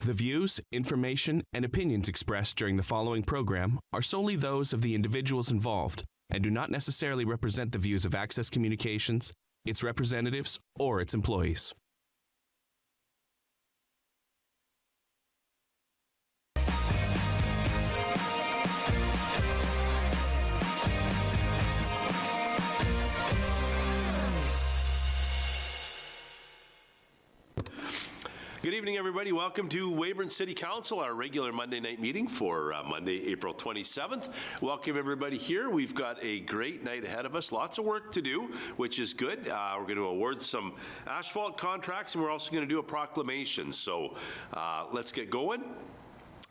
The views, information, and opinions expressed during the following program are solely those of the individuals involved and do not necessarily represent the views of Access Communications, its representatives, or its employees. Good evening, everybody. Welcome to Weyburn City Council, our regular Monday night meeting for Monday, April 27th. Welcome, everybody here. We've got a great night ahead of us. Lots of work to do, which is good. We're going to award some asphalt contracts, and we're also going to do a proclamation. So let's get going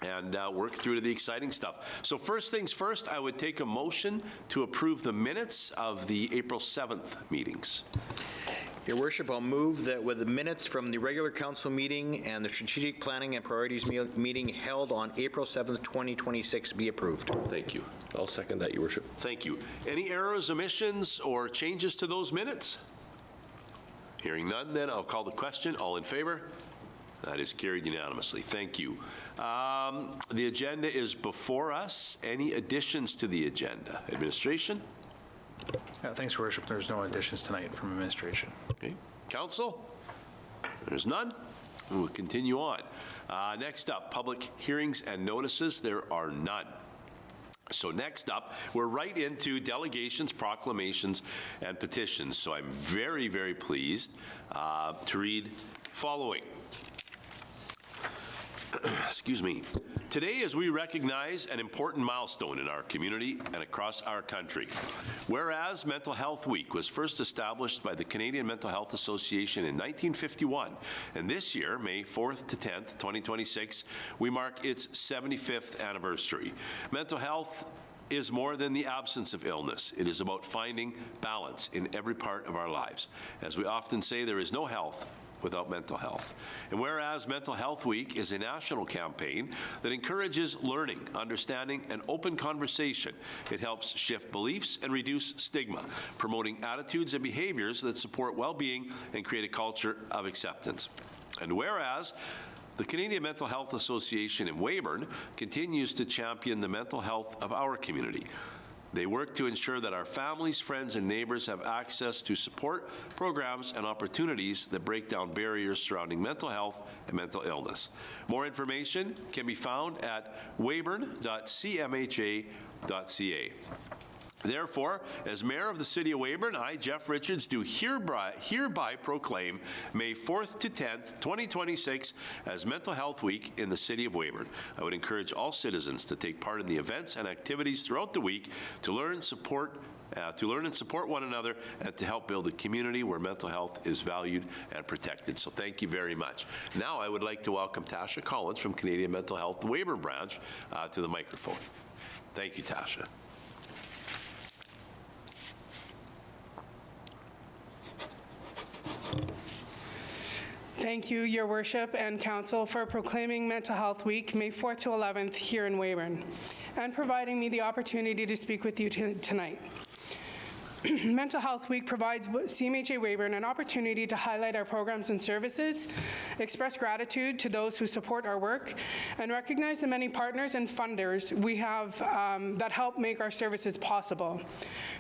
and work through to the exciting stuff. So first things first, I would take a motion to approve the minutes of the April 7th meetings. Your Worship, I'll move that with the minutes from the regular council meeting and the strategic planning and priorities meeting held on April 7th, 2026 be approved. Thank you. I'll second that, Your Worship. Thank you. Any errors, omissions, or changes to those minutes? Hearing none, then I'll call the question. All in favor? That is carried unanimously. Thank you. The agenda is before us. Any additions to the agenda? Administration? Thanks, Your Worship. There's no additions tonight from administration. Okay. Council? There's none. We'll continue on. Next up, public hearings and notices. There are none. So next up, we're right into delegations, proclamations, and petitions. So I'm very, very pleased to read following. Excuse me. Today, as we recognize an important milestone in our community and across our country, whereas Mental Health Week was first established by the Canadian Mental Health Association in 1951, and this year, May 4th to 10th, 2026, we mark its 75th anniversary. Mental health is more than the absence of illness. It is about finding balance in every part of our lives. As we often say, there is no health without mental health. And whereas Mental Health Week is a national campaign that encourages learning, understanding, and open conversation, it helps shift beliefs and reduce stigma, promoting attitudes and behaviors that support well-being and create a culture of acceptance. And whereas the Canadian Mental Health Association in Weyburn continues to champion the mental health of our community. They work to ensure that our families, friends, and neighbors have access to support, programs, and opportunities that break down barriers surrounding mental health and mental illness. More information can be found at weyburn.cmha.ca. Therefore, as Mayor of the City of Weyburn, I, Jeff Richards, do hereby proclaim May 4th to 10th, 2026 as Mental Health Week in the City of Weyburn. I would encourage all citizens to take part in the events and activities throughout the week to learn and support one another and to help build a community where mental health is valued and protected. So thank you very much. Now I would like to welcome Tasha Collins from Canadian Mental Health, the Weyburn branch, to the microphone. Thank you, Tasha. Thank you, Your Worship and Council, for proclaiming Mental Health Week, May 4th to 11th, here in Weyburn, and providing me the opportunity to speak with you tonight. Mental Health Week provides CMHA Weyburn an opportunity to highlight our programs and services, express gratitude to those who support our work, and recognize the many partners and funders we have that help make our services possible.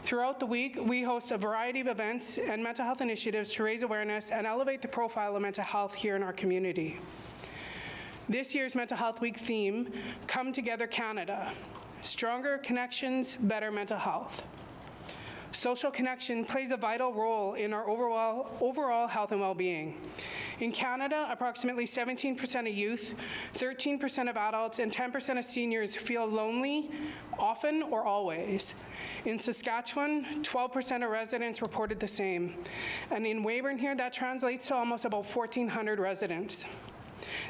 Throughout the week, we host a variety of events and mental health initiatives to raise awareness and elevate the profile of mental health here in our community. This year's Mental Health Week theme, Come Together Canada, Stronger Connections, Better Mental Health. Social connection plays a vital role in our overall health and well-being. In Canada, approximately 17% of youth, 13% of adults, and 10% of seniors feel lonely, often or always. In Saskatchewan, 12% of residents reported the same. And in Weyburn here, that translates to almost about 1,400 residents.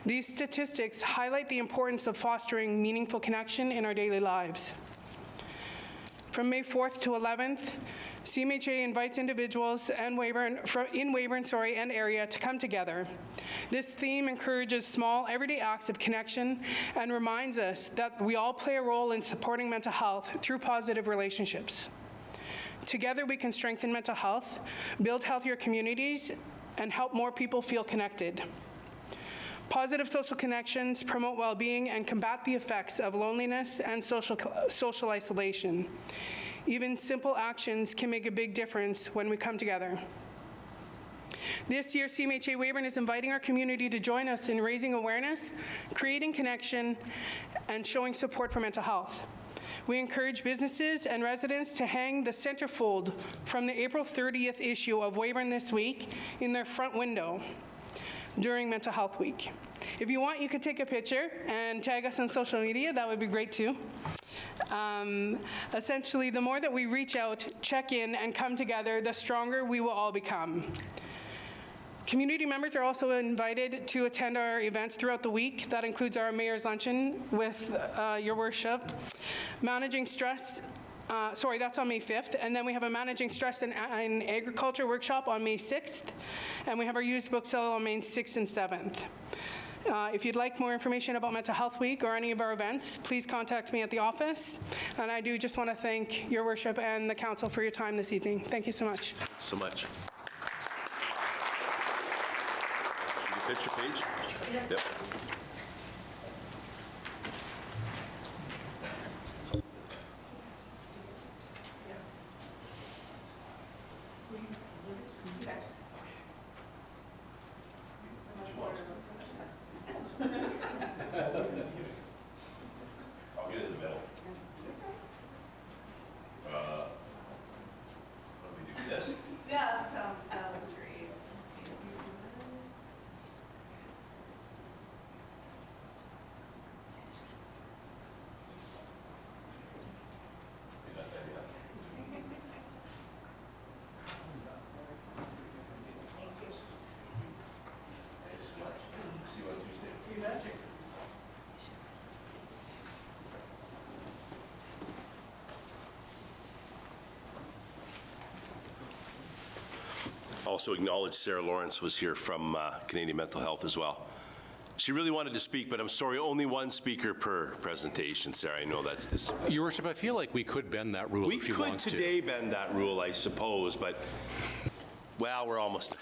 These statistics highlight the importance of fostering meaningful connection in our daily lives. From May 4th to 11th, CMHA invites individuals in Weyburn and area to come together. This theme encourages small, everyday acts of connection and reminds us that we all play a role in supporting mental health through positive relationships. Together, we can strengthen mental health, build healthier communities, and help more people feel connected. Positive social connections promote well-being and combat the effects of loneliness and social isolation. Even simple actions can make a big difference when we come together. This year, CMHA Weyburn is inviting our community to join us in raising awareness, creating connection, and showing support for mental health. We encourage businesses and residents to hang the centerfold from the April 30th issue of Weyburn This Week in their front window during Mental Health Week. If you want, you could take a picture and tag us on social media. That would be great too. Essentially, the more that we reach out, check in, and come together, the stronger we will all become. Community members are also invited to attend our events throughout the week. That includes our Mayor's Luncheon with Your Worship, Managing Stress. That's on May 5th. And then we have a Managing Stress in Agriculture workshop on May 6th. And we have our used book sale on May 6th and 7th. If you'd like more information about Mental Health Week or any of our events, please contact me at the office. And I do just want to thank Your Worship and the Council for your time this evening. Thank you so much. So much. Picture page? Yes. Yep. I'll get it in the middle. What do we do? This? Yeah, that sounds great. Also acknowledge Sarah Lawrence was here from Canadian Mental Health as well. She really wanted to speak, but I'm sorry, only one speaker per presentation. Sarah, I know that's this. Your Worship, I feel like we could bend that rule if you want to. We could today bend that rule, I suppose, but, well, we're almost.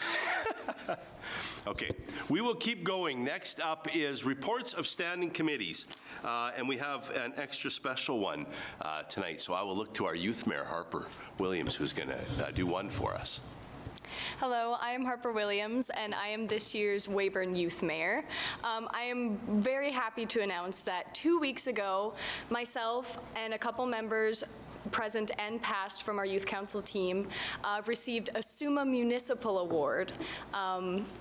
Okay, we will keep going. Next up is reports of standing committees, and we have an extra special one tonight, so I will look to our youth mayor, Harper Williams, who's going to do one for us. Hello, I am Harper Williams, and I am this year's Weyburn Youth Mayor. I am very happy to announce that 2 weeks ago, myself and a couple members present and past from our youth council team received a SUMA Municipal Award.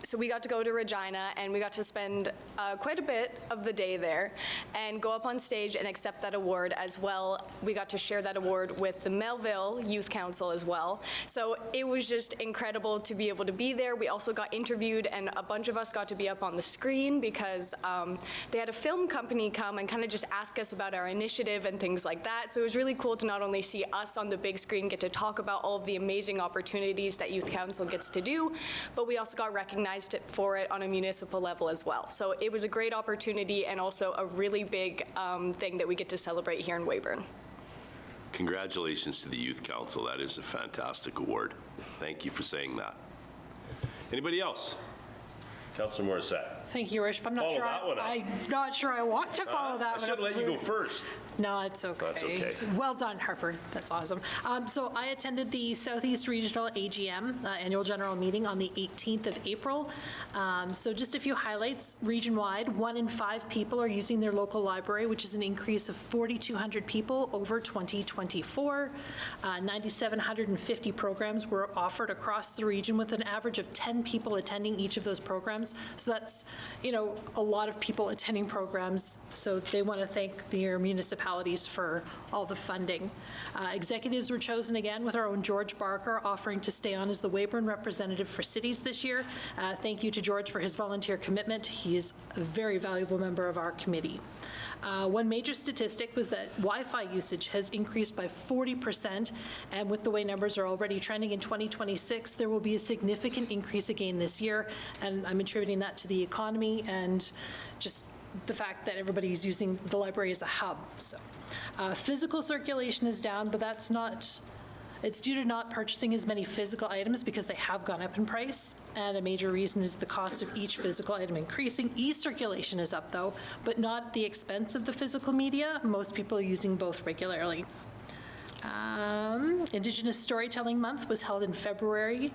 So we got to go to Regina and we got to spend quite a bit of the day there and go up on stage and accept that award as well. We got to share that award with the Melville Youth Council as well. So it was just incredible to be able to be there. We also got interviewed and a bunch of us got to be up on the screen because they had a film company come and kind of just ask us about our initiative and things like that. So it was really cool to not only see us on the big screen get to talk about all of the amazing opportunities that Youth Council gets to do, but we also got recognized for it on a municipal level as well. So it was a great opportunity and also a really big thing that we get to celebrate here in Weyburn. Congratulations to the Youth Council. That is a fantastic award. Thank you for saying that. Anybody else? Councillor Morissette. Thank you, Your Worship. I'm not sure I want to follow that one. I should let you go first. No, it's okay. That's okay. Well done, Harper. That's awesome. So I attended the Southeast Regional AGM, Annual General Meeting, on the 18th of April. So just a few highlights. Region-wide, 1 in 5 people are using their local library, which is an increase of 4,200 people over 2024. 9,750 programs were offered across the region with an average of 10 people attending each of those programs. So that's, you know, a lot of people attending programs. So they want to thank their municipalities for all the funding. Executives were chosen again with our own George Barker offering to stay on as the Weyburn representative for cities this year. Thank you to George for his volunteer commitment. He is a very valuable member of our committee. One major statistic was that Wi-Fi usage has increased by 40%, and with the way numbers are already trending in 2026, there will be a significant increase again this year, and I'm attributing that to the economy and just the fact that everybody's using the library as a hub. So, physical circulation is down, but that's not It's due to not purchasing as many physical items because they have gone up in price, and a major reason is the cost of each physical item increasing. E-circulation is up, though, but not at the expense of the physical media. Most people are using both regularly. Indigenous Storytelling Month was held in February.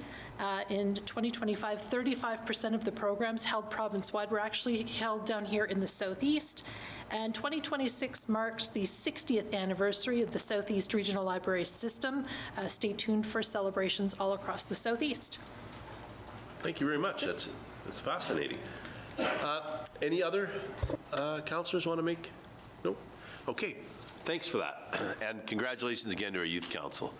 In 2025, 35% of the programs held province-wide were actually held down here in the Southeast. And 2026 marks the 60th anniversary of the Southeast Regional Library System. Stay tuned for celebrations all across the Southeast. Thank you very much. That's fascinating. Any other councillors want to make? No? Okay. Thanks for that. And congratulations again to our Youth Council.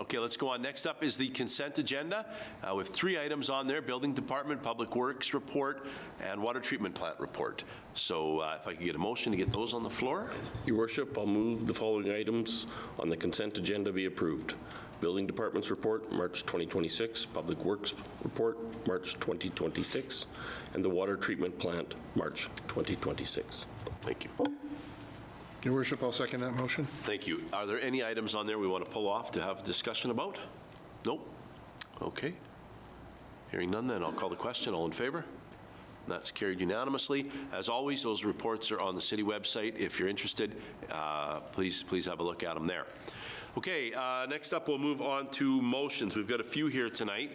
Okay, let's go on. Next up is the consent agenda with 3 items on there: Building Department, Public Works Report, and Water Treatment Plant Report. So if I could get a motion to get those on the floor. Your Worship, I'll move the following items on the consent agenda be approved. Building Department's report, March 2026, Public Works Report, March 2026, and the Water Treatment Plant, March 2026. Thank you. Your Worship, I'll second that motion. Thank you. Are there any items on there we want to pull off to have discussion about? Nope. Okay. Hearing none, then I'll call the question. All in favor? That's carried unanimously. As always, those reports are on the city website. If you're interested, please have a look at them there. Okay, next up we'll move on to motions. We've got a few here tonight.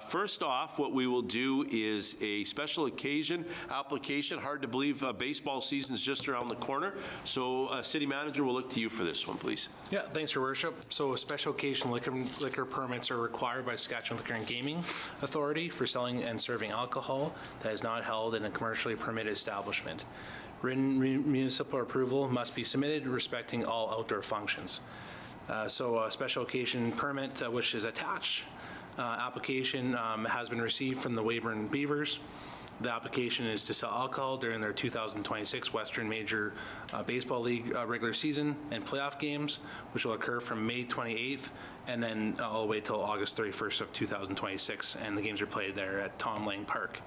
First off, what we will do is a special occasion application. Hard to believe baseball season is just around the corner. So City Manager, we'll look to you for this one, please. Yeah, thanks, Your Worship. So special occasion liquor permits are required by Saskatchewan Liquor and Gaming Authority for selling and serving alcohol that is not held in a commercially permitted establishment. Written municipal approval must be submitted respecting all outdoor functions. So a special occasion permit, which is attached, application has been received from the Weyburn Beavers. The application is to sell alcohol during their 2026 Western Major Baseball League regular season and playoff games, which will occur from May 28th and then all the way till August 31st of 2026, and the games are played there at Tom Lang Park.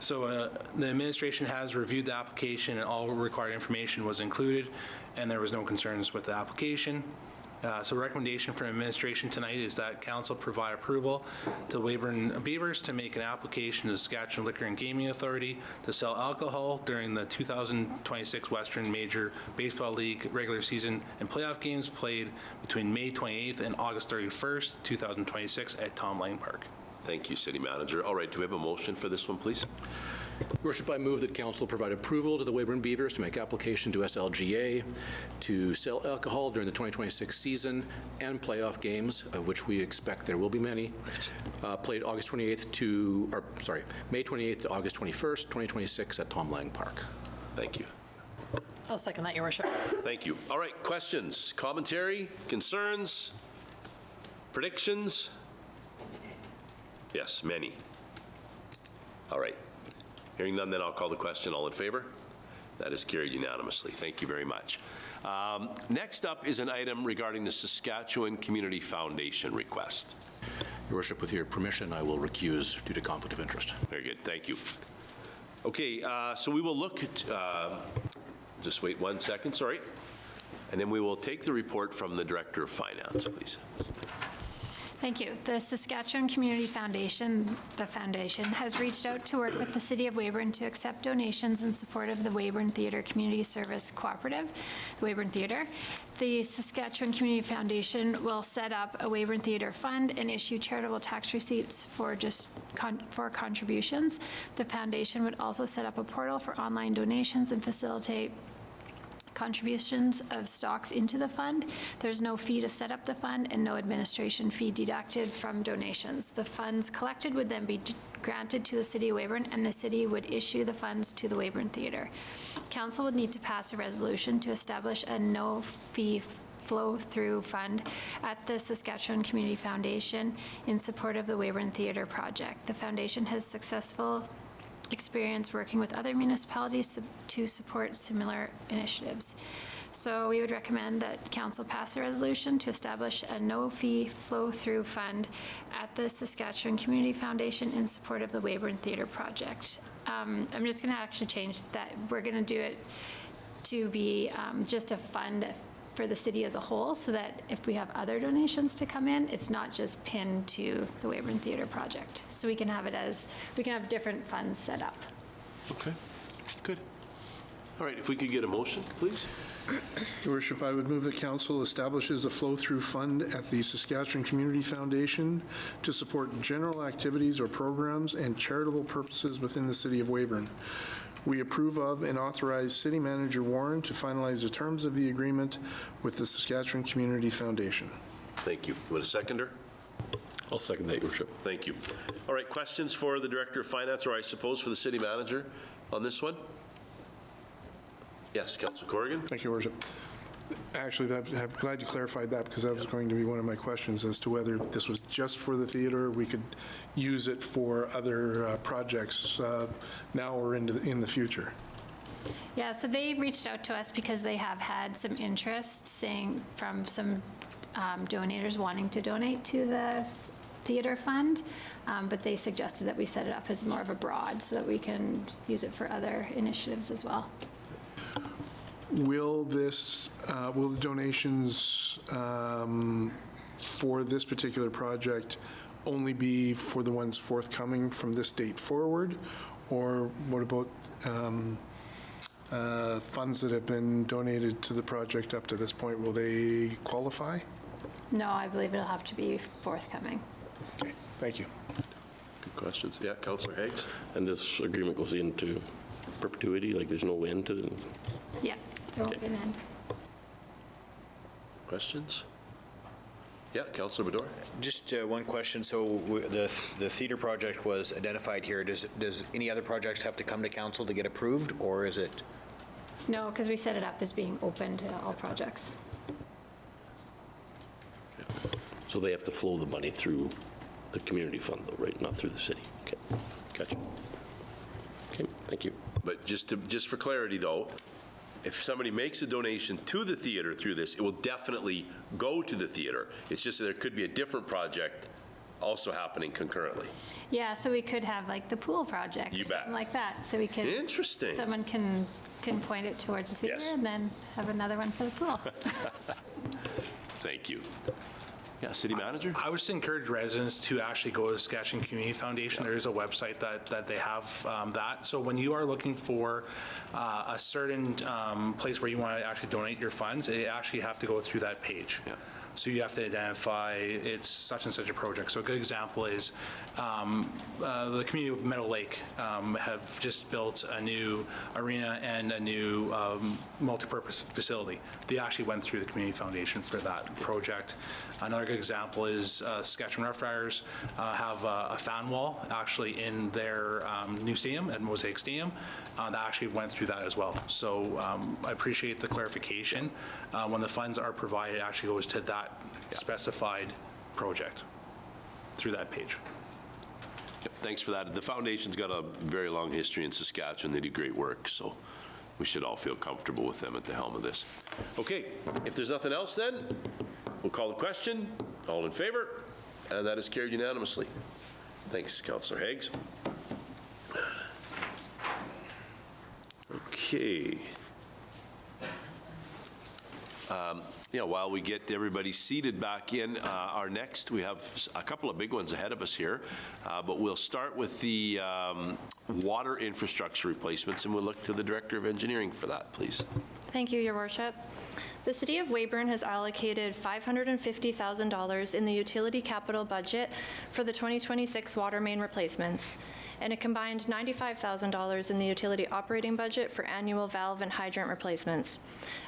So the administration has reviewed the application and all required information was included, and there was no concerns with the application. So recommendation from administration tonight is that council provide approval to Weyburn Beavers to make an application to the Saskatchewan Liquor and Gaming Authority to sell alcohol during the 2026 Western Major Baseball League regular season and playoff games played between May 28th and August 31st, 2026 at Tom Lang Park. Thank you, City Manager. All right, do we have a motion for this one, please? Your Worship, I move that council provide approval to the Weyburn Beavers to make application to SLGA to sell alcohol during the 2026 season and playoff games, of which we expect there will be many, played May 28th to August 21st, 2026 at Tom Lang Park. Thank you. I'll second that, Your Worship. Thank you. All right, questions, commentary, concerns, predictions? Yes, many. All right. Hearing none, then I'll call the question. All in favor? That is carried unanimously. Thank you very much. Next up is an item regarding the Saskatchewan Community Foundation request. Your Worship, with your permission, I will recuse due to conflict of interest. Very good. Thank you. Okay, so we will look at, just wait 1 second, sorry. And then we will take the report from the Director of Finance, please. Thank you. The Saskatchewan Community Foundation, the foundation, has reached out to work with the City of Weyburn to accept donations in support of the Weyburn Theatre Community Service Cooperative, Weyburn Theatre. The Saskatchewan Community Foundation will set up a Weyburn Theatre Fund and issue charitable tax receipts for contributions. The foundation would also set up a portal for online donations and facilitate contributions of stocks into the fund. There's no fee to set up the fund and no administration fee deducted from donations. The funds collected would then be granted to the City of Weyburn, and the city would issue the funds to the Weyburn Theatre. Council would need to pass a resolution to establish a no-fee flow-through fund at the Saskatchewan Community Foundation in support of the Weyburn Theatre project. The foundation has successful experience working with other municipalities to support similar initiatives. So we would recommend that council pass a resolution to establish a no-fee flow-through fund at the Saskatchewan Community Foundation in support of the Weyburn Theatre project. I'm just going to actually change that. We're going to do it to be just a fund for the city as a whole, so that if we have other donations to come in, it's not just pinned to the Weyburn Theatre project. So we can have it as, we can have different funds set up. Okay, good. All right, if we could get a motion, please. Your Worship, I would move that council establishes a flow-through fund at the Saskatchewan Community Foundation to support general activities or programs and charitable purposes within the city of Weyburn. We approve of and authorize City Manager Warren to finalize the terms of the agreement with the Saskatchewan Community Foundation. Thank you. You want a seconder? I'll second that, Your Worship. Thank you. All right, questions for the Director of Finance, or I suppose for the City Manager on this one? Yes, Councillor Corrigan. Thank you, Your Worship. Actually, I'm glad you clarified that, because that was going to be one of my questions as to whether this was just for the theater, we could use it for other projects now or in the future. Yeah, so they reached out to us because they have had some interest saying from some donators wanting to donate to the theater fund, but they suggested that we set it up as more of a broad so that we can use it for other initiatives as well. Will the donations for this particular project only be for the ones forthcoming from this date forward? Or what about funds that have been donated to the project up to this point? Will they qualify? No, I believe it'll have to be forthcoming. Okay, thank you. Good questions. Yeah, Councillor Higgs. And this agreement goes into perpetuity, like there's no end to it? Yeah, there won't be an end. Questions? Yeah, Councillor Bador. Just one question. So the theater project was identified here. Does any other projects have to come to council to get approved, or is it? No, because we set it up as being open to all projects. So they have to flow the money through the community fund, though, right? Not through the city. Okay, gotcha. Okay, thank you. But just for clarity, though, if somebody makes a donation to the theater through this, it will definitely go to the theater. It's just that there could be a different project also happening concurrently. Yeah, so we could have like the pool project You or bet. something like that. So we could. Interesting. Someone can point it towards the theater Yes. and then have another one for the pool. Thank you. Yeah, City Manager? I would just encourage residents to actually go to the Saskatchewan Community Foundation. There is a website that they have that. So when you are looking for a certain place where you want to actually donate your funds, you actually have to go through that page. Yeah. So you have to identify it's such and such a project. So a good example is the community of Meadow Lake have just built a new arena and a new multi-purpose facility. They actually went through the Community Foundation for that project. Another good example is Saskatchewan Roughriders have a fan wall actually in their new stadium at Mosaic Stadium that actually went through that as well. So I appreciate the clarification. When the funds are provided, it actually goes to that specified project through that page. Yep, thanks for that. The foundation's got a very long history in Saskatchewan. They do great work, so we should all feel comfortable with them at the helm of this. Okay, if there's nothing else then, we'll call the question. All in favor? And that is carried unanimously. Thanks, Councillor Higgs. Okay. While we get everybody seated back in, we have a couple of big ones ahead of us here, but we'll start with the water infrastructure replacements, and we'll look to the Director of Engineering for that, please. Thank you, Your Worship. The City of Weyburn has allocated $550,000 in the utility capital budget for the 2026 water main replacements, and a combined $95,000 in the utility operating budget for annual valve and hydrant replacements.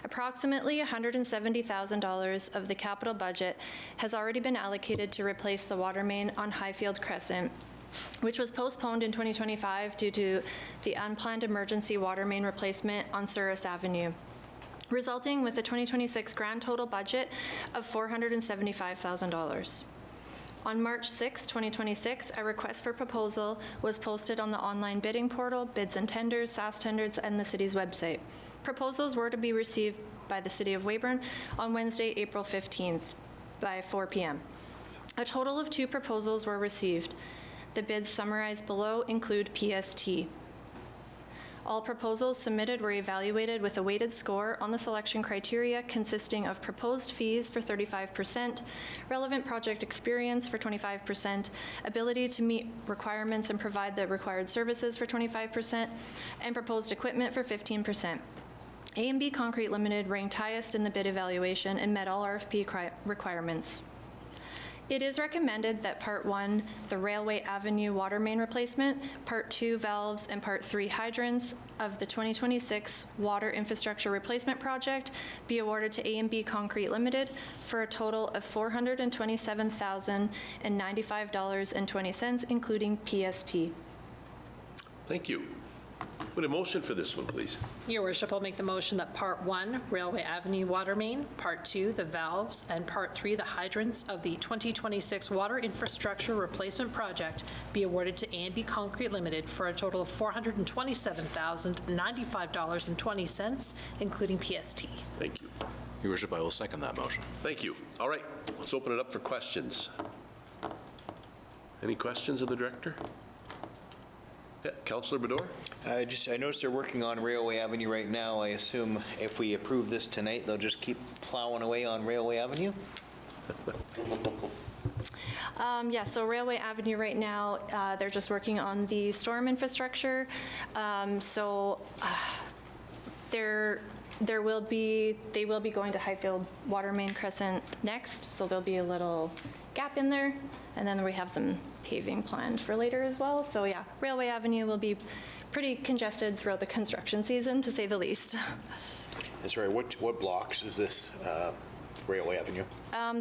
Approximately $170,000 of the capital budget has already been allocated to replace the water main on Highfield Crescent, which was postponed in 2025 due to the unplanned emergency water main replacement on Souris Avenue, resulting with a 2026 grand total budget of $475,000. On March 6, 2026, a request for proposal was posted on the online bidding portal, Bids and Tenders, SAS Tenders, and the city's website. Proposals were to be received by the City of Weyburn on Wednesday, April 15th by 4 p.m. A total of 2 proposals were received. The bids summarized below include PST. All proposals submitted were evaluated with a weighted score on the selection criteria consisting of proposed fees for 35%, relevant project experience for 25%, ability to meet requirements and provide the required services for 25%, and proposed equipment for 15%. A&B Concrete Limited ranked highest in the bid evaluation and met all RFP requirements. It is recommended that Part 1, the Railway Avenue water main replacement, Part 2, valves, and Part 3, hydrants of the 2026 water infrastructure replacement project be awarded to A&B Concrete Limited for a total of $427,095.20, including PST. Thank you. Would a motion for this one, please? Your Worship, I'll make the motion that Part 1, Railway Avenue water main, Part 2, the valves, and Part 3, the hydrants of the 2026 water infrastructure replacement project be awarded to A&B Concrete Limited for a total of $427,095.20, including PST. Thank you. Your Worship, I will second that motion. Thank you. All right, let's open it up for questions. Any questions of the director? Yeah, Councillor Bador? I noticed they're working on Railway Avenue right now. I assume if we approve this tonight, they'll just keep plowing away on Railway Avenue? Yeah, so Railway Avenue right now, they're just working on the storm infrastructure. They will be going to Highfield Water Main Crescent next, so there'll be a little gap in there, and then we have some paving planned for later as well. So yeah, Railway Avenue will be pretty congested throughout the construction season, to say the least. And sorry, what blocks is this Railway Avenue?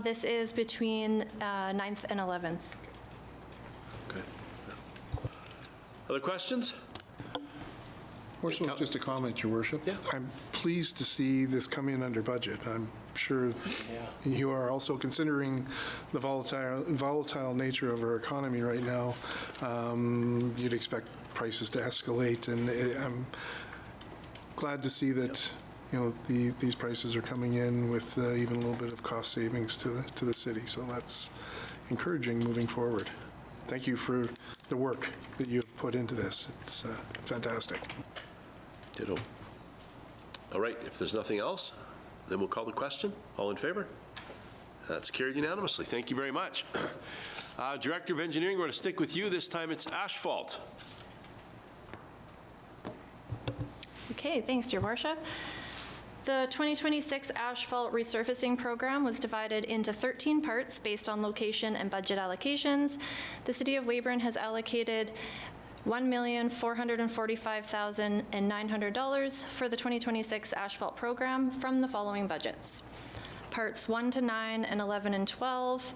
This is between 9th and 11th. Okay. Other questions? Also, just a comment, Your Worship. Yeah. I'm pleased to see this come in under budget. I'm sure you are also considering the volatile nature of our economy right now. You'd expect prices to escalate, and I'm glad to see that these prices are coming in with even a little bit of cost savings to the city. So that's encouraging moving forward. Thank you for the work that you've put into this. It's fantastic. Ditto. All right, if there's nothing else, then we'll call the question. All in favor? That's carried unanimously. Thank you very much. Director of Engineering, we're going to stick with you. This time it's asphalt. Okay, thanks, Your Worship. The 2026 asphalt resurfacing program was divided into 13 parts based on location and budget allocations. The City of Weyburn has allocated $1,445,900 for the 2026 asphalt program from the following budgets. Parts 1 to 9 and 11 and 12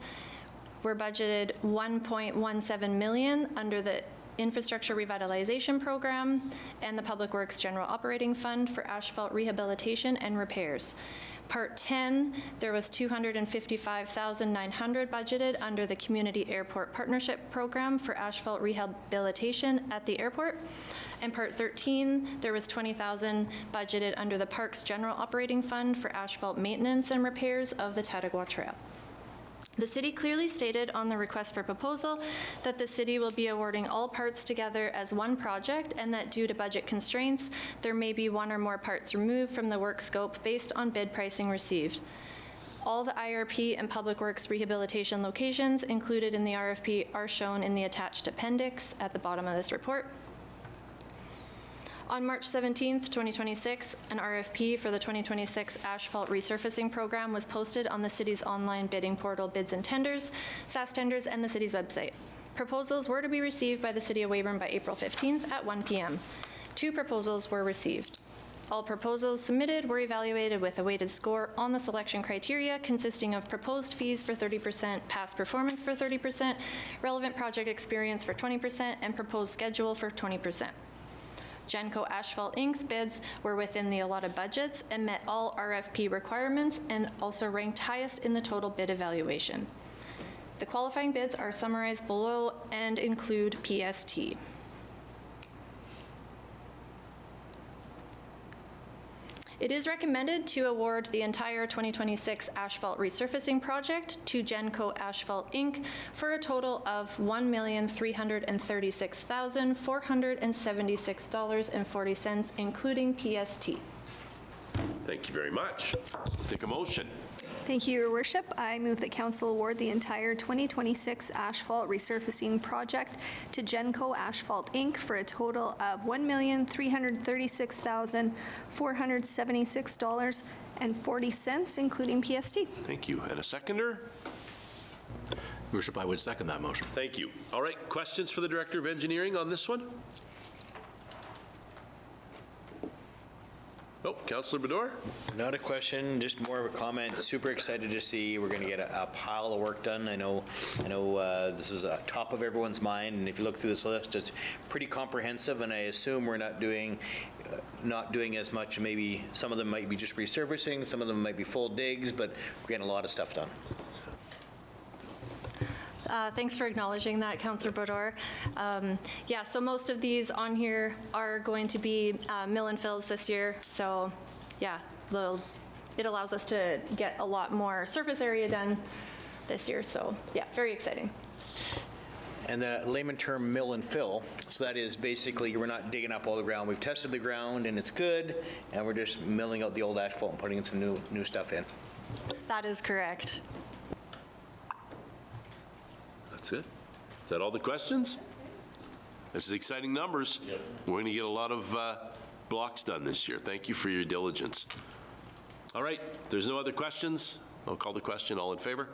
were budgeted $1.17 million under the Infrastructure Revitalization Program and the Public Works General Operating Fund for asphalt rehabilitation and repairs. Part 10, there was $255,900 budgeted under the Community Airport Partnership Program for asphalt rehabilitation at the airport. And Part 13, there was $20,000 budgeted under the Parks General Operating Fund for asphalt maintenance and repairs of the Tadagua Trail. The city clearly stated on the request for proposal that the city will be awarding all parts together as one project, and that due to budget constraints, there may be one or more parts removed from the work scope based on bid pricing received. All the IRP and Public Works rehabilitation locations included in the RFP are shown in the attached appendix at the bottom of this report. On March 17th, 2026, an RFP for the 2026 asphalt resurfacing program was posted on the city's online bidding portal Bids and Tenders, SAS Tenders, and the city's website. Proposals were to be received by the City of Weyburn by April 15th at 1 p.m. 2 proposals were received. All proposals submitted were evaluated with a weighted score on the selection criteria consisting of proposed fees for 30%, past performance for 30%, relevant project experience for 20%, and proposed schedule for 20%. Genco Asphalt Inc.'s bids were within the allotted budgets and met all RFP requirements and also ranked highest in the total bid evaluation. The qualifying bids are summarized below and include PST. It is recommended to award the entire 2026 asphalt resurfacing project to Genco Asphalt, Inc. for a total of $1,336,476.40, including PST. Thank you very much. Take a motion. Thank you, Your Worship. I move that Council award the entire 2026 asphalt resurfacing project to Genco Asphalt, Inc. for a total of $1,336,476.40, including PST. Thank you. And a seconder? Your Worship, I would second that motion. Thank you. All right, questions for the Director of Engineering on this one? Oh, Councillor Bador? Not a question, just more of a comment. Super excited to see we're going to get a pile of work done. I know this is top of everyone's mind, and if you look through this list, it's pretty comprehensive, and I assume we're not doing as much. Maybe some of them might be just resurfacing, some of them might be full digs, but we're getting a lot of stuff done. Thanks for acknowledging that, Councillor Bodor. Yeah, so most of these on here are going to be mill and fills this year. So yeah, it allows us to get a lot more surface area done this year. So yeah, very exciting. And the layman term mill and fill, so that is basically we're not digging up all the ground. We've tested the ground and it's good, and we're just milling out the old asphalt and putting in some new stuff in. That is correct. That's it? Is that all the questions? This is exciting numbers. Yep. We're going to get a lot of blocks done this year. Thank you for your diligence. All right, if there's no other questions, I'll call the question. All in favor?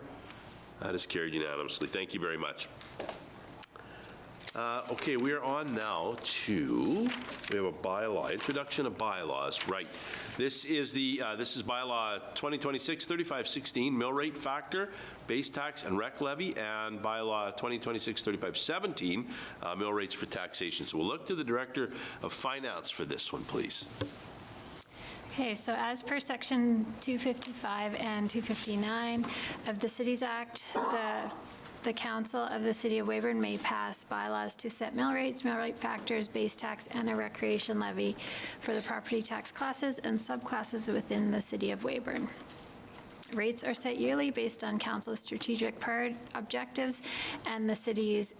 That is carried unanimously. Thank you very much. Okay, we are on now to, we have a bylaw, introduction of bylaws, right. This is bylaw 2026-3516, mill rate factor, base tax and rec levy, and bylaw 2026-3517, mill rates for taxation. So we'll look to the Director of Finance for this one, please. Okay, so as per Section 255 and 259 of the Cities Act, the Council of the City of Weyburn may pass bylaws to set mill rates, mill rate factors, base tax, and a recreation levy for the property tax classes and subclasses within the City of Weyburn. Rates are set yearly based on Council's strategic objectives and the City's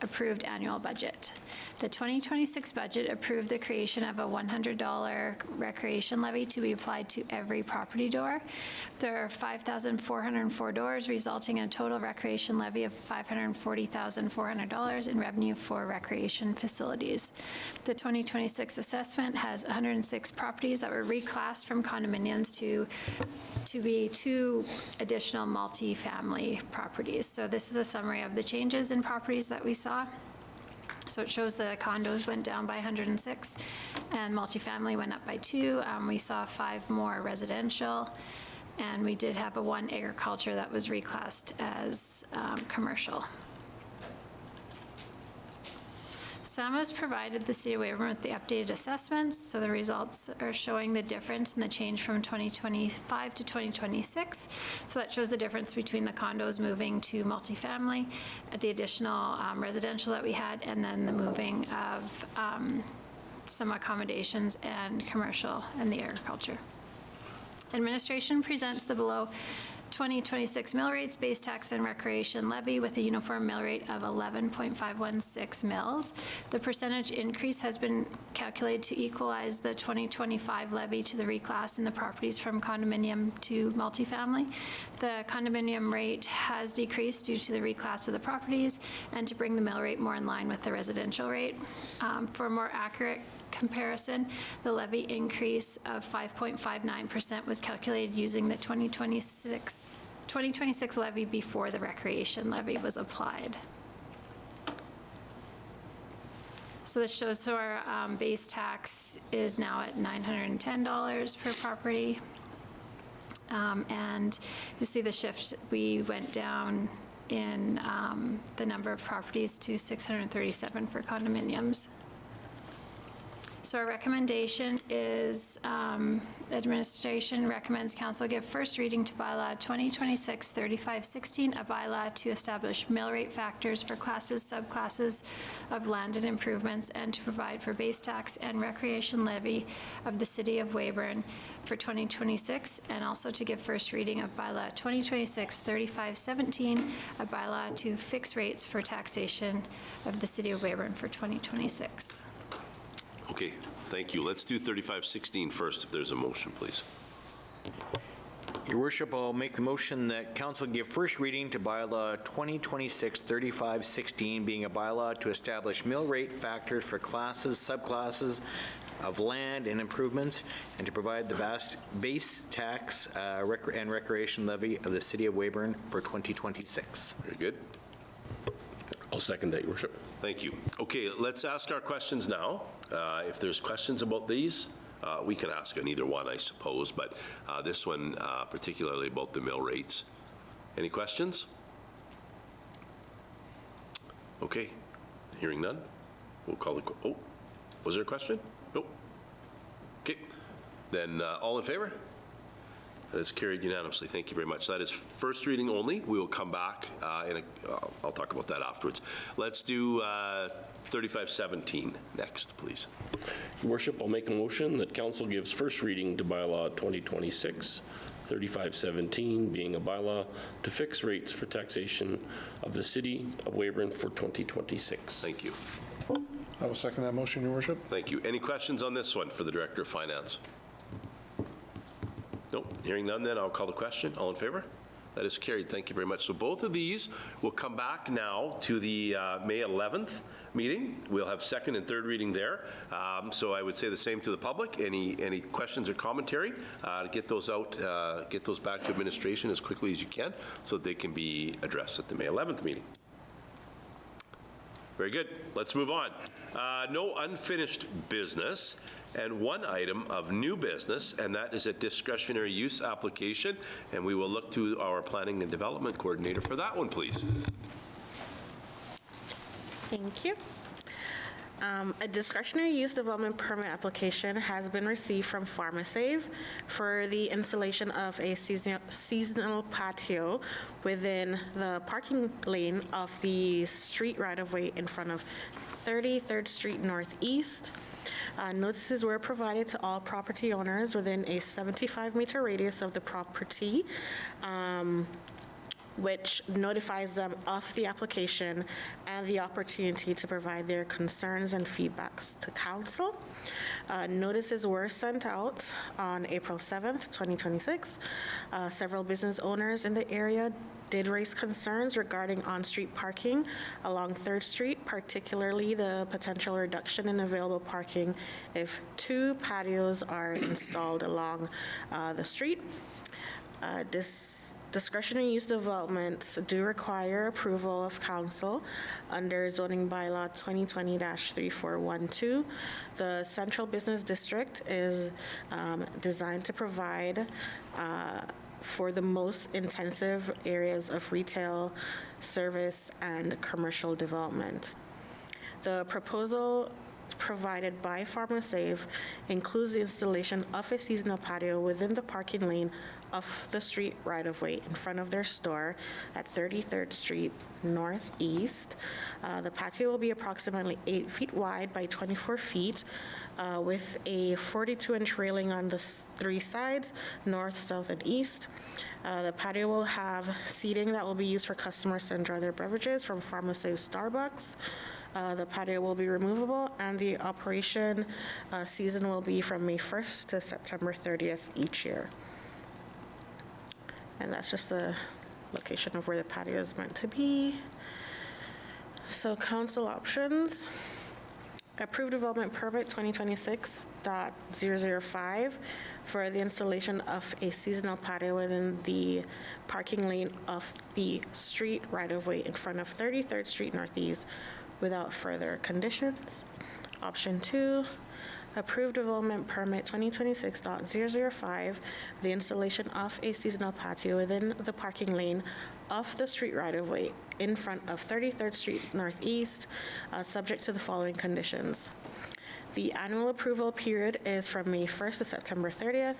approved annual budget. The 2026 budget approved the creation of a $100 recreation levy to be applied to every property door. There are 5,404 doors, resulting in a total recreation levy of $540,400 in revenue for recreation facilities. The 2026 assessment has 106 properties that were reclassed from condominiums to be 2 additional multi-family properties. So this is a summary of the changes in properties that we saw. So it shows the condos went down by 106 and multifamily went up by 2. We saw 5 more residential, and we did have 1 agriculture that was reclassed as commercial. SAM has provided the City of Weyburn with the updated assessments, so the results are showing the difference in the change from 2025 to 2026. So that shows the difference between the condos moving to multifamily, the additional residential that we had, and then the moving of some accommodations and commercial and the agriculture. Administration presents the below 2026 mill rates, base tax and recreation levy with a uniform mill rate of 11.516 mils. The percentage increase has been calculated to equalize the 2025 levy to the reclass in the properties from condominium to multifamily. The condominium rate has decreased due to the reclass of the properties and to bring the mill rate more in line with the residential rate. For a more accurate comparison, the levy increase of 5.59% was calculated using the 2026 levy before the recreation levy was applied. So this shows our base tax is now at $910 per property. And you see the shift, we went down in the number of properties to 637 for condominiums. So our recommendation is, administration recommends council give first reading to bylaw 2026-3516, a bylaw to establish mill rate factors for classes, subclasses of land and improvements, and to provide for base tax and recreation levy of the city of Weyburn for 2026, and also to give first reading of bylaw 2026-3517, a bylaw to fix rates for taxation of the city of Weyburn for 2026. Okay, thank you. Let's do 3516 first, if there's a motion, please. Your worship, I'll make the motion that council give first reading to bylaw 2026-3516, being a bylaw to establish mill rate factors for classes, subclasses of land and improvements, and to provide the base tax and recreation levy of the city of Weyburn for 2026. Very good. I'll second that, Your Worship. Thank you. Okay, let's ask our questions now. If there's questions about these, we can ask on either one, I suppose, but this one particularly about the mill rates. Any questions? Okay, hearing none, we'll call the, oh, was there a question? Nope. Okay, then all in favor? That is carried unanimously. Thank you very much. That is first reading only. We will come back I'll talk about that afterwards. Let's do 3517 next, please. Your Worship, I'll make a motion that council gives first reading to bylaw 2026-3517, being a bylaw to fix rates for taxation of the city of Weyburn for 2026. Thank you. I will second that motion, Your Worship. Thank you. Any questions on this one for the Director of Finance? Nope. Hearing none, then I'll call the question. All in favor? That is carried. Thank you very much. So both of these will come back now to the May 11th meeting. We'll have second and third reading there. So I would say the same to the public. Any questions or commentary, get those out, get those back to administration as quickly as you can so that they can be addressed at the May 11th meeting. Very good. Let's move on. No unfinished business, and one item of new business, and that is a discretionary use application, and we will look to our planning and development coordinator for that one, please. Thank you. A discretionary use development permit application has been received from PharmaSave for the installation of a seasonal patio within the parking lane of the street right-of-way in front of 33rd Street Northeast. Notices were provided to all property owners within a 75-meter radius of the property, which notifies them of the application and the opportunity to provide their concerns and feedbacks to council. Notices were sent out on April 7th, 2026. Several business owners in the area did raise concerns regarding on-street parking along 3rd Street, particularly the potential reduction in available parking if 2 patios are installed along the street. Discretionary use developments do require approval of council under zoning bylaw 2020-3412. The central business district is designed to provide for the most intensive areas of retail, service, and commercial development. The proposal provided by PharmaSave includes the installation of a seasonal patio within the parking lane of the street right-of-way in front of their store at 33rd Street Northeast. The patio will be approximately 8 feet wide by 24 feet with a 42-inch railing on the 3 sides, north, south, and east. The patio will have seating that will be used for customers to enjoy their beverages from PharmaSave Starbucks. The patio will be removable, and the operation season will be from May 1st to September 30th each year. And that's just a location of where the patio is meant to be. So council options. Approved development permit 2026.005 for the installation of a seasonal patio within the parking lane of the street right-of-way in front of 33rd Street Northeast without further conditions. Option 2, approved development permit 2026.005, the installation of a seasonal patio within the parking lane of the street right-of-way in front of 33rd Street Northeast, subject to the following conditions. The annual approval period is from May 1st to September 30th.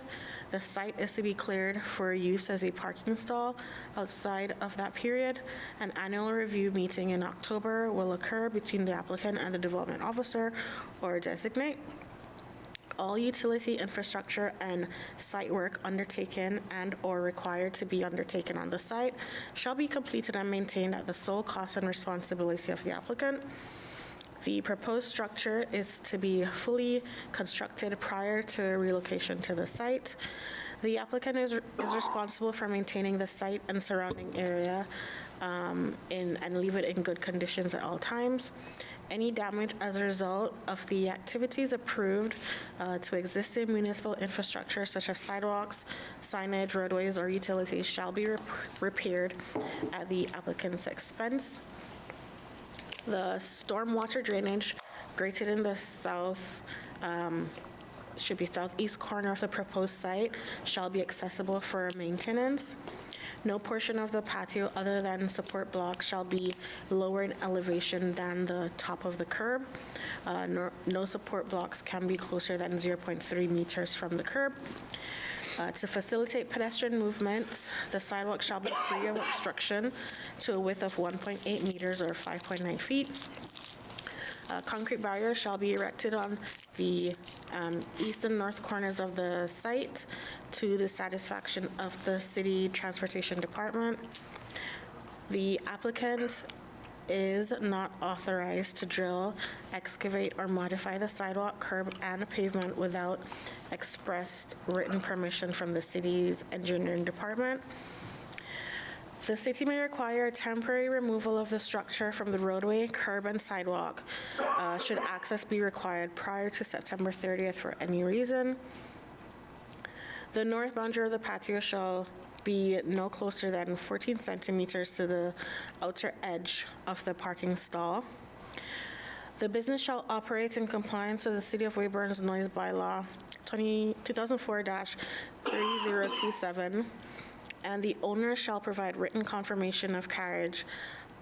The site is to be cleared for use as a parking stall outside of that period. An annual review meeting in October will occur between the applicant and the development officer or designate. All utility infrastructure and site work undertaken and or required to be undertaken on the site shall be completed and maintained at the sole cost and responsibility of the applicant. The proposed structure is to be fully constructed prior to relocation to the site. The applicant is responsible for maintaining the site and surrounding area and leave it in good conditions at all times. Any damage as a result of the activities approved to existing municipal infrastructure such as sidewalks, signage, roadways, or utilities shall be repaired at the applicant's expense. The stormwater drainage grated in the should be southeast corner of the proposed site shall be accessible for maintenance. No portion of the patio other than support block shall be lower in elevation than the top of the curb. No support blocks can be closer than 0.3 meters from the curb. To facilitate pedestrian movement, the sidewalk shall be free of obstruction to a width of 1.8 meters or 5.9 feet. Concrete barriers shall be erected on the east and north corners of the site to the satisfaction of the City Transportation Department. The applicant is not authorized to drill, excavate, or modify the sidewalk, curb, and pavement without expressed written permission from the city's engineering department. The city may require a temporary removal of the structure from the roadway, curb, and sidewalk should access be required prior to September 30th for any reason. The north boundary of the patio shall be no closer than 14 centimeters to the outer edge of the parking stall. The business shall operate in compliance with the City of Weyburn's noise bylaw 2004-3027, and the owner shall provide written confirmation of carriage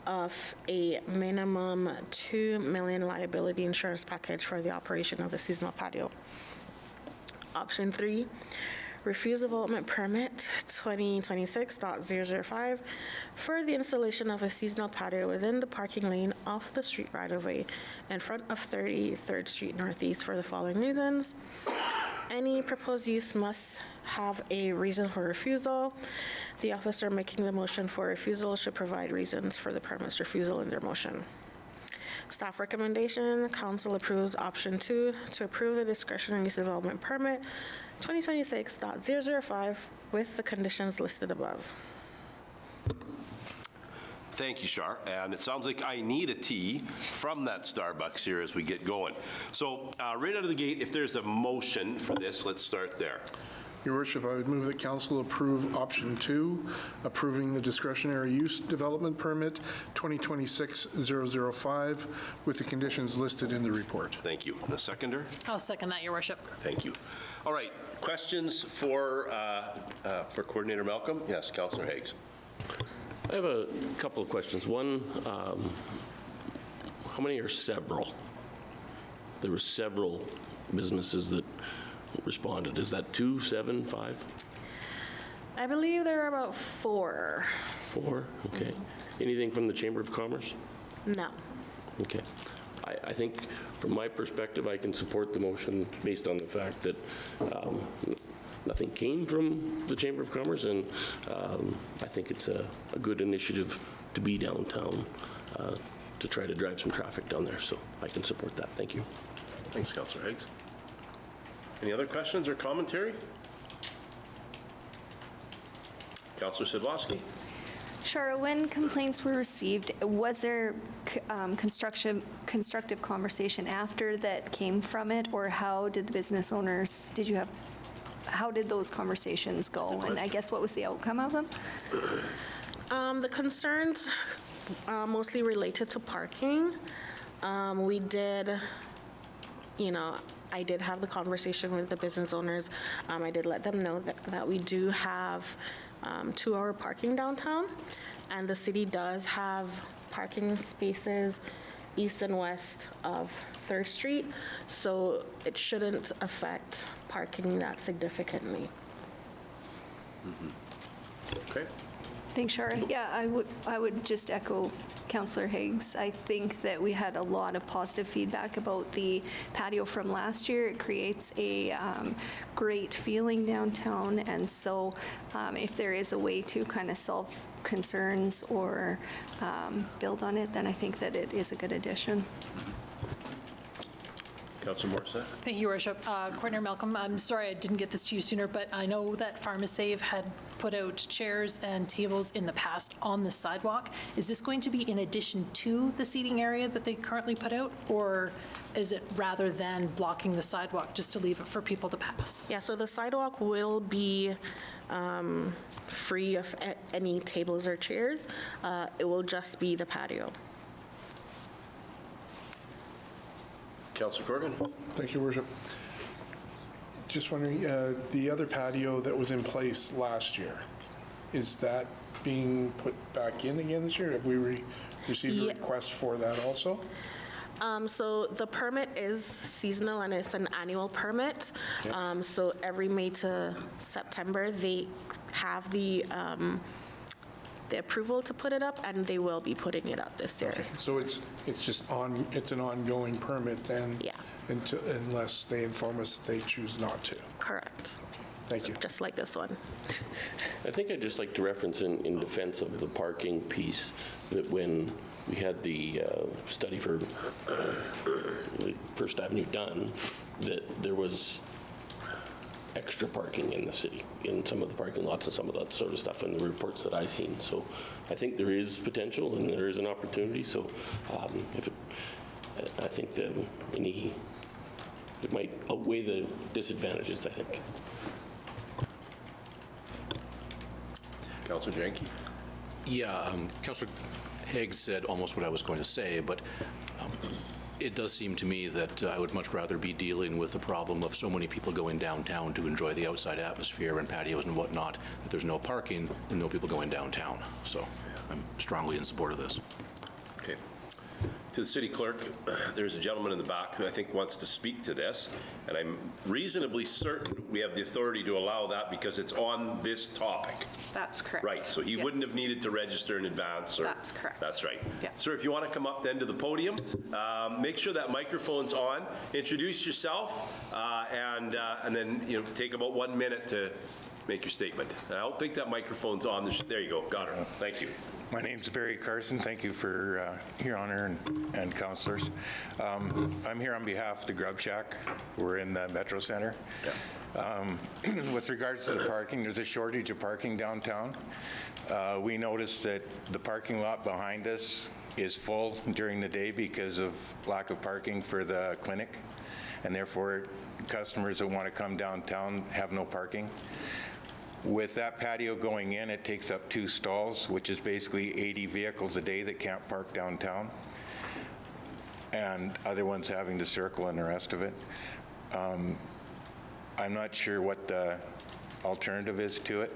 of a minimum $2 million liability insurance package for the operation of the seasonal patio. Option 3, refuse development permit 2026.005 for the installation of a seasonal patio within the parking lane off the street right-of-way in front of 33rd Street Northeast for the following reasons. Any proposed use must have a reason for refusal. The officer making the motion for refusal should provide reasons for the permit's refusal in their motion. Staff recommendation, council approves option 2 to approve the discretionary use development permit 2026.005 with the conditions listed above. Thank you, Shar. And it sounds like I need a tea from that Starbucks here as we get going. So right out of the gate, if there's a motion for this, let's start there. Your Worship, I would move that council approve option 2, approving the discretionary use development permit 2026-005 with the conditions listed in the report. Thank you. And the seconder? I'll second that, Your Worship. Thank you. All right. Questions for Coordinator Malcolm? Yes, Councillor Higgs. I have a couple of questions. One, how many are several? There were several businesses that responded. Is that 2, 7, 5? I believe there are about 4. 4? Okay. Anything from the Chamber of Commerce? No. Okay. I think from my perspective, I can support the motion based on the fact that nothing came from the Chamber of Commerce, and I think it's a good initiative to be downtown to try to drive some traffic down there, so I can support that. Thank you. Thanks, Councillor Higgs. Any other questions or commentary? Councillor Sidlowski. Sure. When complaints were received, was there constructive conversation after that came from it, or how did the business owners, how did those conversations go? And I guess what was the outcome of them? The concerns mostly related to parking. We did, I did have the conversation with the business owners. I did let them know that we do have 2-hour parking downtown, and the city does have parking spaces east and west of 3rd Street, so it shouldn't affect parking that significantly. Okay. Thanks, Shara. Yeah, I would just echo Councillor Higgs. I think that we had a lot of positive feedback about the patio from last year. It creates a great feeling downtown, and so if there is a way to kind of solve concerns or build on it, then I think that it is a good addition. Councillor Morissette. Thank you, Your Worship. Coordinator Malcolm, I'm sorry I didn't get this to you sooner, but I know that PharmaSave had put out chairs and tables in the past on the sidewalk. Is this going to be in addition to the seating area that they currently put out, or is it rather than blocking the sidewalk, just to leave it for people to pass? Yeah, so the sidewalk will be free of any tables or chairs. It will just be the patio. Councillor Corrigan. Thank you, Worship. Just wondering, the other patio that was in place last year, is that being put back in again this year? Have we received a request for that also? So the permit is seasonal and it's an annual permit. Okay. So every May to September, they have the approval to put it up, and they will be putting it up this year. Okay. So it's an ongoing permit then? Yeah. Unless they inform us that they choose not to? Correct. Okay. Thank you. Just like this one. I think I'd just like to reference in defense of the parking piece that when we had the study for First Avenue done, that there was extra parking in the city, in some of the parking lots and some of that sort of stuff in the reports that I've seen. So I think there is potential and there is an opportunity. So I think that it might outweigh the disadvantages, I think. Councillor Janke. Yeah, Councillor Higgs said almost what I was going to say, but it does seem to me that I would much rather be dealing with the problem of so many people going downtown to enjoy the outside atmosphere and patios and whatnot, that there's no parking and no people going downtown. So I'm strongly in support of this. Okay. To the city clerk, there's a gentleman in the back who I think wants to speak to this, and I'm reasonably certain we have the authority to allow that because it's on this topic. That's correct. Right, so he wouldn't have needed to register in advance. That's correct. That's right. Yeah. Sir, if you want to come up then to the podium, make sure that microphone's on, introduce yourself, and then take about 1 minute to make your statement. I don't think that microphone's on. There you go. Got her. Thank you. My name's Barry Carson. Thank you for your honor and councilors. I'm here on behalf of the Grub Shack. We're in the Metro Center. Yeah. With regards to the parking, there's a shortage of parking downtown. We noticed that the parking lot behind us is full during the day because of lack of parking for the clinic, and therefore customers that want to come downtown have no parking. With that patio going in, it takes up 2 stalls, which is basically 80 vehicles a day that can't park downtown, and other ones having to circle and the rest of it. I'm not sure what the alternative is to it.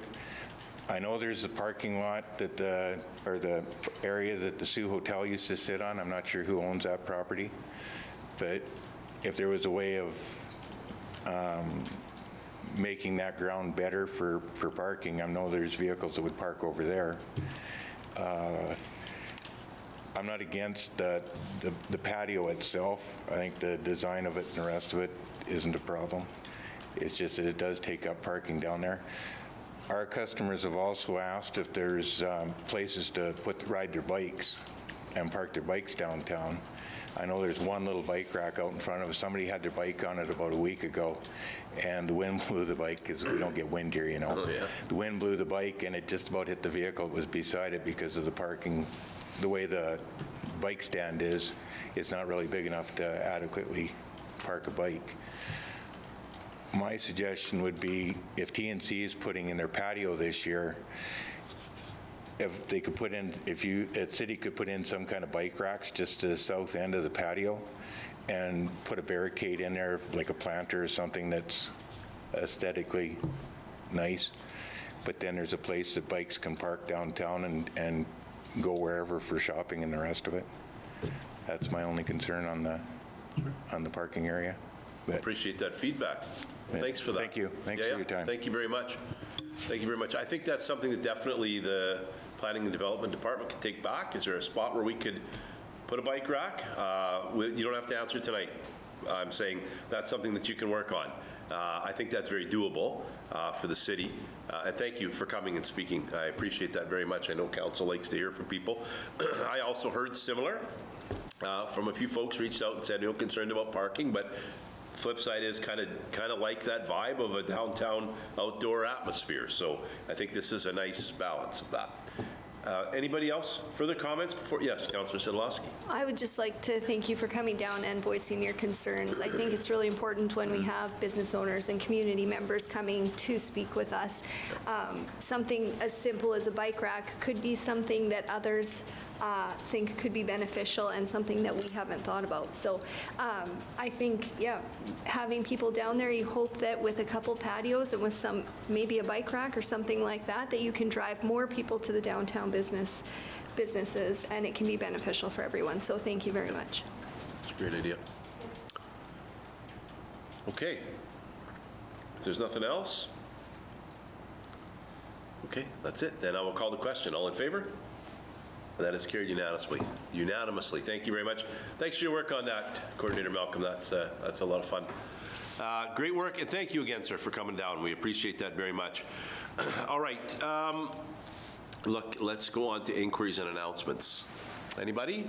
I know there's a parking lot that or the area that the Sioux Hotel used to sit on. I'm not sure who owns that property, but if there was a way of making that ground better for parking. I know there's vehicles that would park over there. I'm not against the patio itself. I think the design of it and the rest of it isn't a problem. It's just that it does take up parking down there. Our customers have also asked if there's places to ride their bikes and park their bikes downtown. I know there's one little bike rack out in front of us. Somebody had their bike on it about a week ago, and the wind blew the bike, because we don't get wind here, Oh, yeah. The wind blew the bike, and it just about hit the vehicle that was beside it because of the parking. The way the bike stand is, it's not really big enough to adequately park a bike. My suggestion would be, if TNC is putting in their patio this year, if they could put in, city could put in some kind of bike racks just to the south end of the patio and put a barricade in there, like a planter or something that's aesthetically nice. But then there's a place that bikes can park downtown and go wherever for shopping and the rest of it. That's my only concern on the parking area. But Appreciate that feedback. Thanks for that. Thank you. Thanks for your time. Thank you very much. Thank you very much. I think that's something that definitely the Planning and Development Department could take back. Is there a spot where we could put a bike rack? You don't have to answer tonight. I'm saying that's something that you can work on. I think that's very doable for the city. And thank you for coming and speaking. I appreciate that very much. I know council likes to hear from people. I also heard similar from a few folks reached out and said, concerned about parking, but flip side is kind of like that vibe of a downtown outdoor atmosphere. So I think this is a nice balance of that. Anybody else? Further comments before? Yes, Councillor Sidlowski. I would just like to thank you for coming down and voicing your concerns. I think it's really important when we have business owners and community members coming to speak with us. Something as simple as a bike rack could be something that others think could be beneficial and something that we haven't thought about. So I think, having people down there, you hope that with a couple patios and with maybe a bike rack or something like that you can drive more people to the downtown businesses, and it can be beneficial for everyone. So thank you very much. It's a great idea. Okay. If there's nothing else, okay, that's it. Then I will call the question. All in favor? That is carried unanimously. Thank you very much. Thanks for your work on that, Coordinator Malcolm. That's a lot of fun. Great work, and thank you again, sir, for coming down. We appreciate that very much. All right. Look, let's go on to inquiries and announcements. Anybody?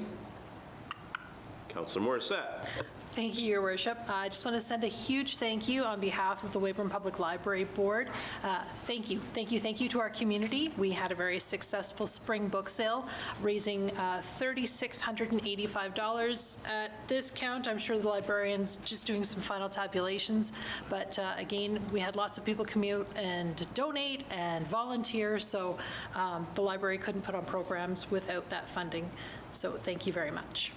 Councillor Morissette. Thank you, Your Worship. I just want to send a huge thank you on behalf of the Weyburn Public Library Board. Thank you to our community. We had a very successful spring book sale, raising $3,685 at this count. I'm sure the librarian's just doing some final tabulations, but again, we had lots of people come out and donate and volunteer, so the library couldn't put on programs without that funding. So thank you very much.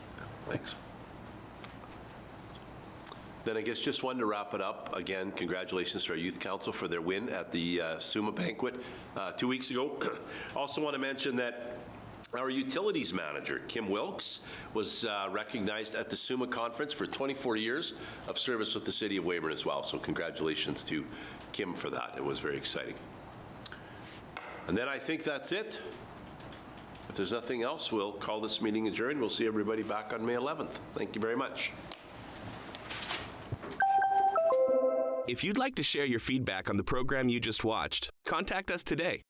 Thanks. Then I guess just one to wrap it up. Again, congratulations to our Youth Council for their win at the SUMA banquet 2 weeks ago. Also want to mention that our utilities manager, Kim Wilkes, was recognized at the SUMA conference for 24 years of service with the City of Weyburn as well. So congratulations to Kim for that. It was very exciting. And then I think that's it. If there's nothing else, we'll call this meeting adjourned. We'll see everybody back on May 11th. Thank you very much. If you'd like to share your feedback on the program you just watched, contact us today